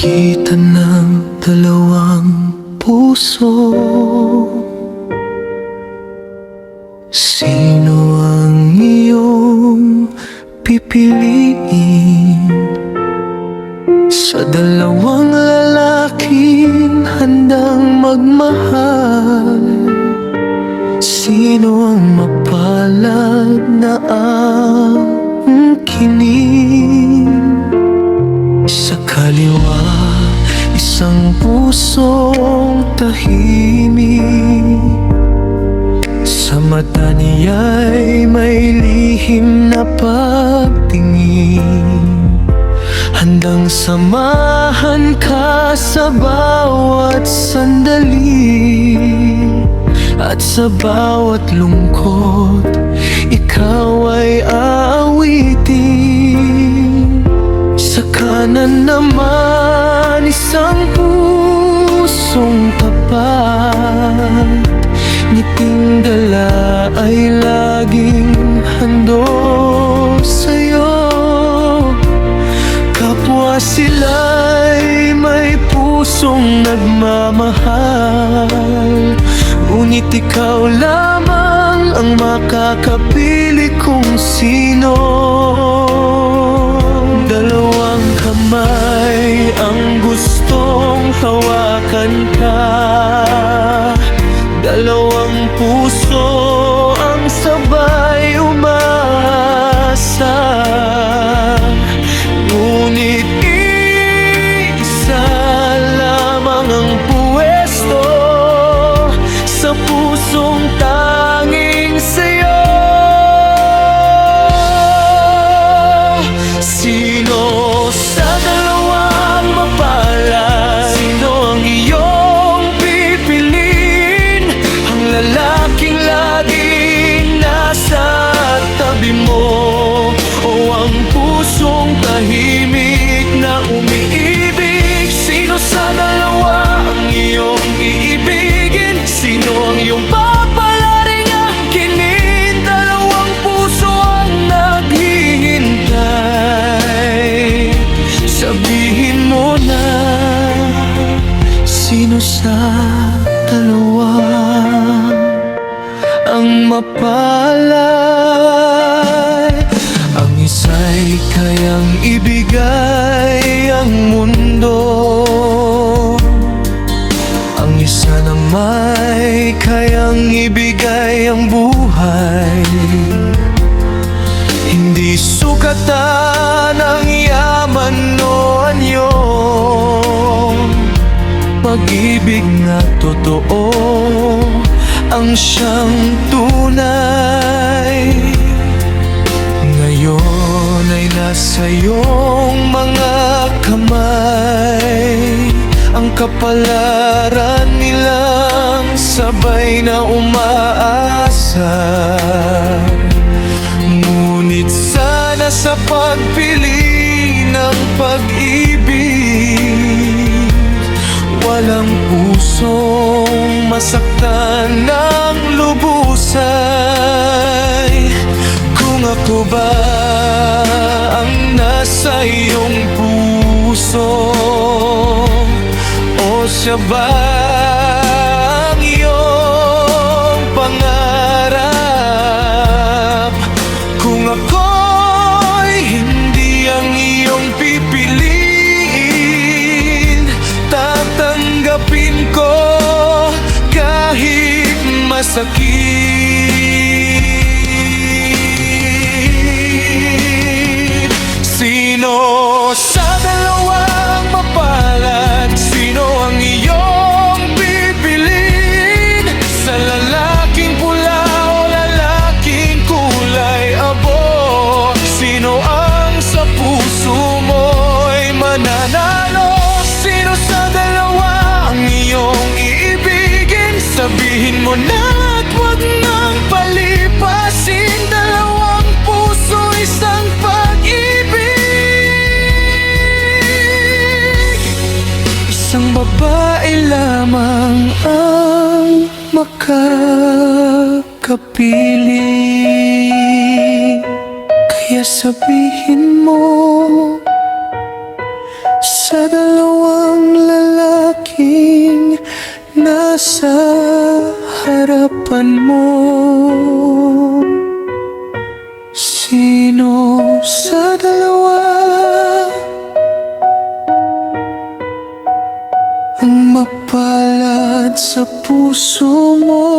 pagitan ng dalawang puso, sino ang iyong pipiliin? Sa dalawang lalaking handang magmahal, sino ang mapalad na angkinin? Sa kaliwa, isang pusong tahimik, sa mata niya'y may lihim na pagtingin. Handang samahan ka sa bawat sandali, at sa bawat lungkot, ikaw ay aawitin. Sa kanan naman, isang pusong tapat, ngiting dala ay laging handog sa'yo. Kapwa sila'y may pusong nagmamahal, ngunit ikaw lamang ang makakapili kung sino. Dalawang kamay ang gustong hawakan ka, dalawang puso ang sabay umasa, ngunit isa lamang ang puwesto sa pusong tanging sa'yo. Sino sa dalawang mapalad? Sino ang iyong pipiliin? Ang lalaking laging nasa tabi mo, o ang pusong tahimik na umiibig? Sino sa dalawa ang iyong iibigin? Sino ang iyong papalaring angkinin? Dalawang puso ang naghihintay. Sabihin mo na, sino sa dalawa ang mapalad? Ang isa'y kayang ibigay ang mundo, ang isa nama'y kayang ibigay ang buhay. Hindi sukatan ang yaman o anyo, pag-ibig na totoo ang siyang tunay. Ngayon ay nasa iyong mga kamay, ang kapalaran nilang sabay na umaasa. Ngunit sana sa pagpili ng pag-ibig, walang pusong masaktan ng lubusay. Kung ako ba ang nasa iyong puso, o siya ba ang iyong pangarap? Kung ako'y hindi ang iyong pipiliin, tatanggapin ko kahit masakit. Sino sa dalawang mapalad? Sino ang iyong pipiliin? Sa lalaking pula o lalaking kulay abo? Sino ang sa puso mo'y mananalo? Sino sa dalawa ang iyong iibigin? Sabihin mo na at huwag nang palipasin. Dalawang puso, isang pag-ibig. Isang babae lamang ang makakapili. Kaya sabihin mo, sa dalawang lalaking nasa harapan mo? Sino sa dalawa ang mapalad sa puso mo?